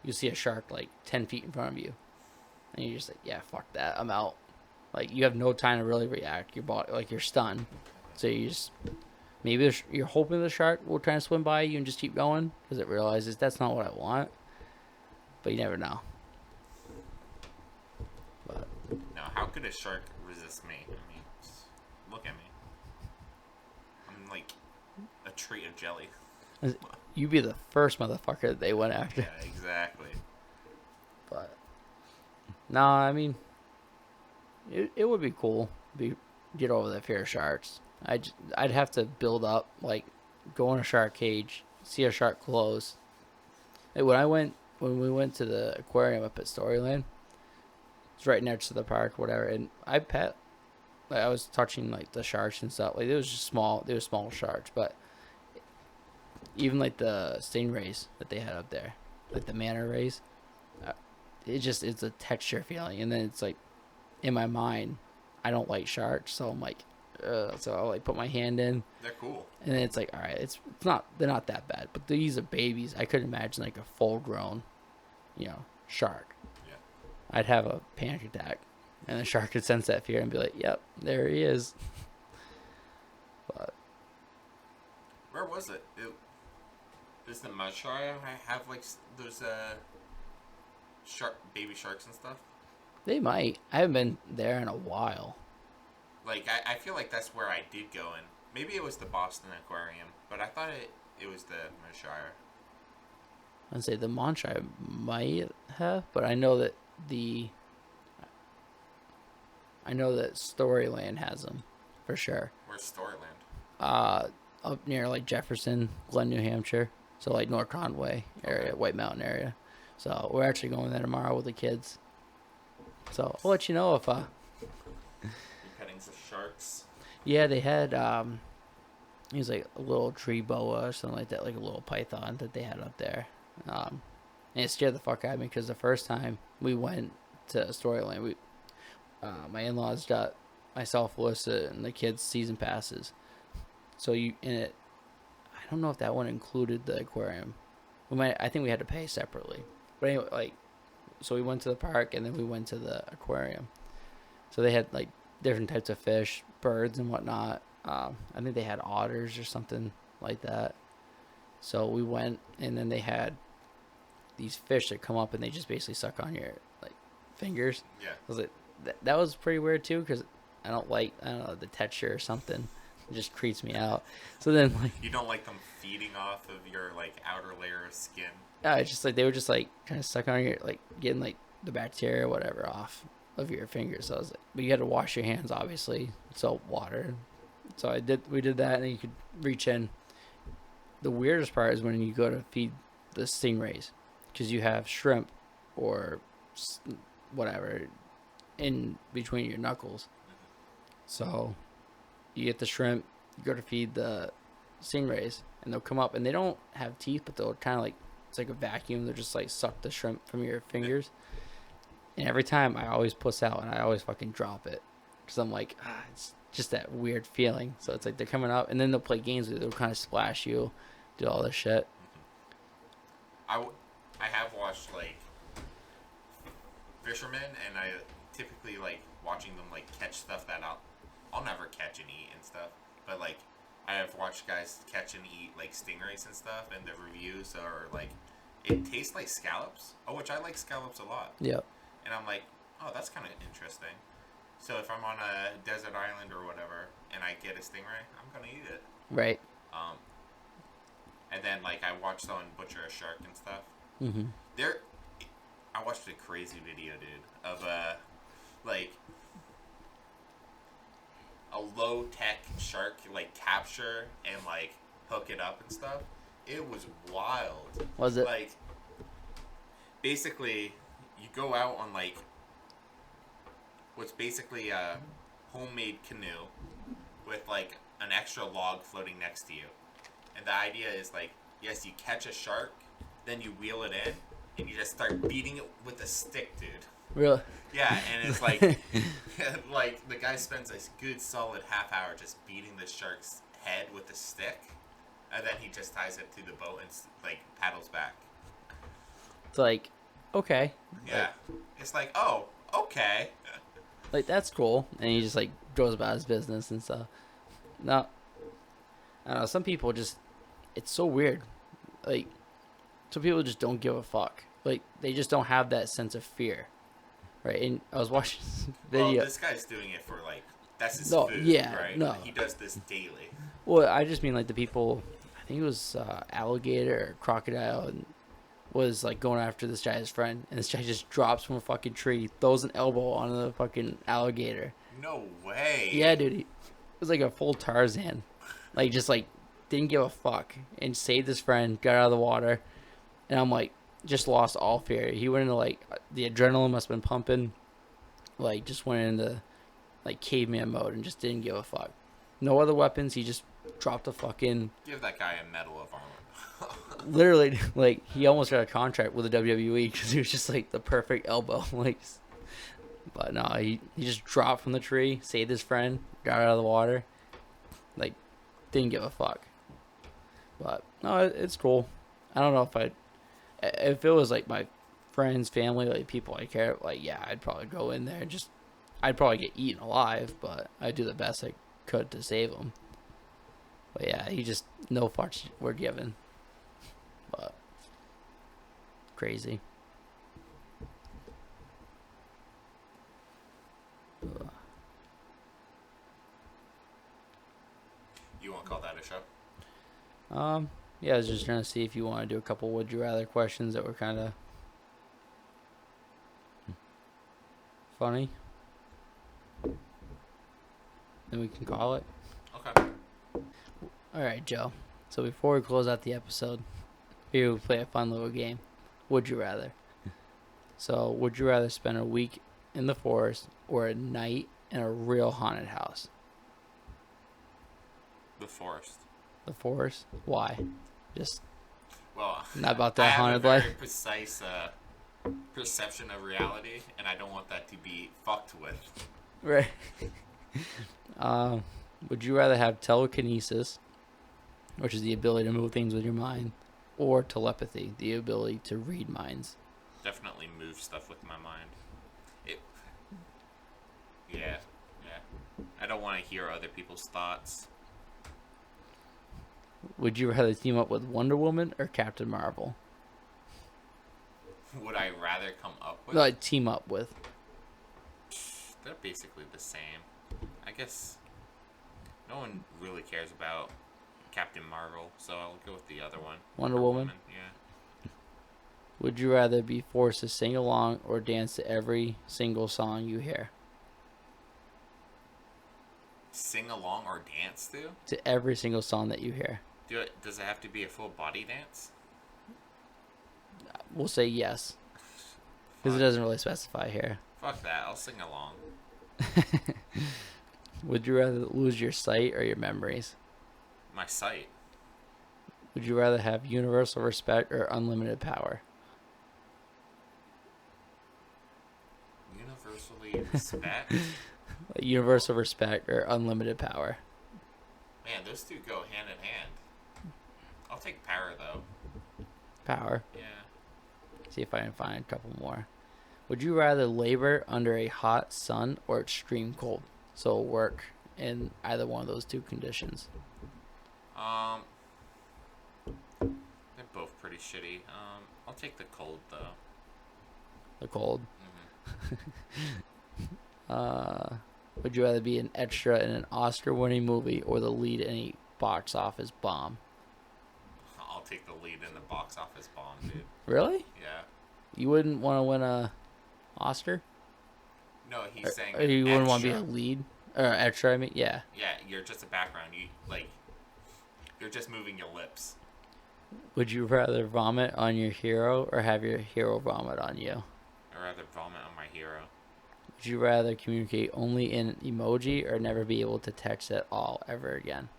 you see a shark like 10 feet in front of you, and you're just like, yeah, fuck that, I'm out. Like you have no time to really react. Your body, like you're stunned, so you just maybe you're hoping the shark will try to swim by you and just keep going because it realizes that's not what I want. But you never know. But Now, how could a shark resist me? I mean, just look at me. I'm like a tree of jelly. you'd be the first motherfucker that they went after. Yeah, exactly. But no, I mean, it would be cool. Get over the fear of sharks. I'd have to build up, like, go in a shark cage, see a shark close. Like when we went to the aquarium up at Storyland, it's right next to the park, whatever. And I was touching like the sharks and stuff. Like it was just small. They were small sharks, but even like the stingrays that they had up there, like the manta rays, it's a texture feeling. And then it's like in my mind, I don't like sharks, so I'm like, so I'll like put my hand in. They're cool. And then it's like, all right, they're not that bad, but these are babies. I could imagine like a full grown, shark. Yeah. I'd have a panic attack, and the shark could sense that fear and be like, yep, there he is. But Where was it? Does the Mashara have like those baby sharks and stuff? they might. I haven't been there in a while. Like I feel like that's where I did go in. Maybe it was the Boston Aquarium, but I thought it was the Mashara. I'd say the Monshire might have, but I know that Storyland has them for sure. Where's Storyland? Up near like Jefferson, Glen, New Hampshire. So like North Conway area, Okay. White Mountain area. So we're actually going there tomorrow with the kids. So I'll let you know if You're petting some sharks. yeah, they had it was like a little tree boa or something like that, like a little python that they had up there. And it scared the fuck out of me because the first time we went to Storyland, my in-laws got myself, Alyssa, and the kids season passes. So I don't know if that one included the aquarium. I think we had to pay separately. But anyway, like, so we went to the park and then we went to the aquarium. So they had like different types of fish, birds and whatnot. I think they had otters or something like that. So we went and then they had these fish that come up and they just basically suck on your like fingers. Yeah. I was like, that was pretty weird too because I don't know, the texture or something. It just creeps me out. So then like You don't like them feeding off of your like outer layer of skin. it's just like they were just like trying to suck on your like getting like the bacteria or whatever off of your fingers. So I was like, but you had to wash your hands obviously, soap, water. So we did that, and then you could reach in. The weirdest part is when you go to feed the stingrays, because you have shrimp or whatever in between your knuckles. So you get the shrimp, you go to feed the stingrays, and they'll come up, and they don't have teeth, but they'll kind of like, it's like a vacuum. They'll just like suck the shrimp from your fingers. And every time I always puss out, and I always fucking drop it, because I'm like, it's just that weird feeling. So it's like they're coming up, and then they'll play games with you. They'll kind of splash you, do all this shit. I have watched like fishermen, and I typically like watching them like catch stuff that I'll never catch and eat and stuff. But like I have watched guys catch and eat like stingrays and stuff, and the reviews are like it tastes like scallops. Oh, which I like scallops a lot. Yep. And I'm like, oh, that's kind of interesting. So if I'm on a desert island or whatever, and I get a stingray, I'm gonna eat it. Right. And then like I watched someone butcher a shark and stuff. Mm-hmm. I watched a crazy video, dude, of like a low tech shark like capture and like hook it up and stuff. It was wild. Was it? Like basically you go out on like what's basically a homemade canoe with like an extra log floating next to you. And the idea is like, yes, you catch a shark, then you wheel it in, and you just start beating it with a stick, dude. Really? Yeah, and it's like, like the guy spends a good solid half hour just beating the shark's head with a stick, and then he just ties it to the boat and like paddles back. It's like, okay. Yeah, it's like, oh, okay. Like, that's cool. And he just, like, goes about his business and stuff. No, I don't know. Some people just, it's so weird. Like, some people just don't give a fuck. Like, they just don't have that sense of fear. Right? And I was watching this video. Well, this guy's doing it for, like, that's his No, food, yeah, right? no. He does this daily. Well, I just mean, like, the people, I think it was alligator or crocodile, and was, like, going after this guy's friend. And this guy just drops from a fucking tree, throws an elbow on the fucking alligator. No way. Yeah, dude. It was like a full Tarzan. Like, just, like, didn't give a fuck. And saved his friend, got out of the water. And I'm like, just lost all fear. He went into, like, the adrenaline must have been pumping. Like, just went into, like, caveman mode and just didn't give a fuck. No other weapons. He just dropped a fucking... Give that guy a medal of honor. Literally, like, he almost got a contract with the WWE because he was just, like, the perfect elbow. Like, but no, he just dropped from the tree, saved his friend, got out of the water. Like, didn't give a fuck. But, no, it's cool. I don't know if it was, like, my friends, family, like, people I care, like, yeah, I'd probably go in there and just, I'd probably get eaten alive, but I'd do the best I could to save him. But, yeah, he just, no fucks were given. But, crazy. Ugh. You want to call that a show? Yeah, I was just trying to see if you want to do a couple would you rather questions that were kind of funny. Then we can call it. Okay. All right, Joe. So before we close out the episode, here we play a fun little game. Would you rather? So, would you rather spend a week in the forest or a night in a real haunted house? The forest. The forest? Why? Just Well, not about I that have haunted a very life? precise perception of reality, and I don't want that to be fucked with. Right. Would you rather have telekinesis, which is the ability to move things with your mind, or telepathy, the ability to read minds? Definitely move stuff with my mind. Yeah. I don't want to hear other people's thoughts. Would you rather team up with Wonder Woman or Captain Marvel? Would I rather come up with? Like, team up with. They're basically the same. I guess no one really cares about Captain Marvel, so I'll go with the other one. Wonder Woman? Yeah. Would you rather be forced to sing along or dance to every single song you hear? Sing along or dance to? To every single song that you hear. Does it have to be a full body dance? We'll say yes. Because it doesn't really specify here. Fuck that, I'll sing along. Would you rather lose your sight or your memories? My sight. Would you rather have universal respect or unlimited power? Universally respect? Universal respect or unlimited power? Man, those two go hand in hand. I'll take power, though. Power. Yeah. See if I can find a couple more. Would you rather labor under a hot sun or extreme cold? So work in either one of those two conditions. They're both pretty shitty. I'll take the cold, though. The cold. Mm-hmm. Would you rather be an extra in an Oscar-winning movie or the lead in a box office bomb? I'll take the lead in the box office bomb, dude. Really? Yeah. You wouldn't want to win a Oscar? No, he's saying Or you wouldn't want to be a extra. lead? Or extra, I mean, yeah. Yeah, you're just a background. You're just moving your lips. Would you rather vomit on your hero or have your hero vomit on you? I'd rather vomit on my hero. Would you rather communicate only in emoji or never be able to text at all ever again?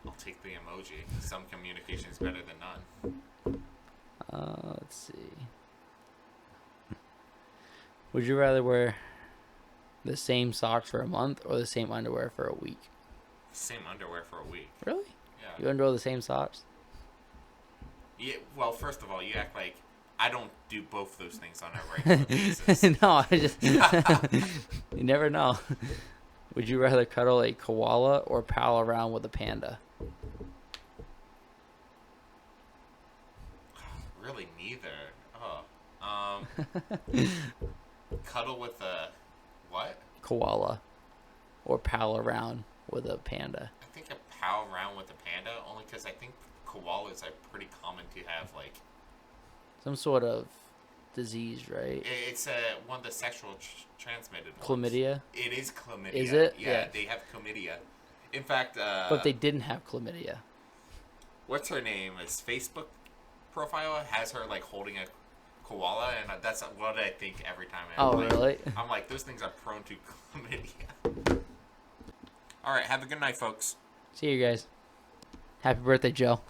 I'll take the emoji. Some communication is better than none. Let's see. Would you rather wear the same socks for a month or the same underwear for a week? Same underwear for a week. Really? Yeah. You wouldn't wear the same socks? Yeah. Well, first of all, you act like I don't do both those things on a regular basis. No, I just you never know. Would you rather cuddle a koala or pal around with a panda? Really, neither. Oh. Cuddle with a what? Koala or pal around with a panda? I think a pal around with a panda, only because I think koalas are pretty common to have like. Some sort of disease, right? It's one of the sexual transmitted ones. Chlamydia? It is chlamydia. Is it? Yeah, Yeah. they have chlamydia. In fact, But if they didn't have chlamydia. what's her name? His Facebook profile has her like holding a koala, and that's what I think every time. Oh, like, really? I'm like, those things are prone to chlamydia. All right, have a good night, folks. See you guys. Happy birthday, Joe.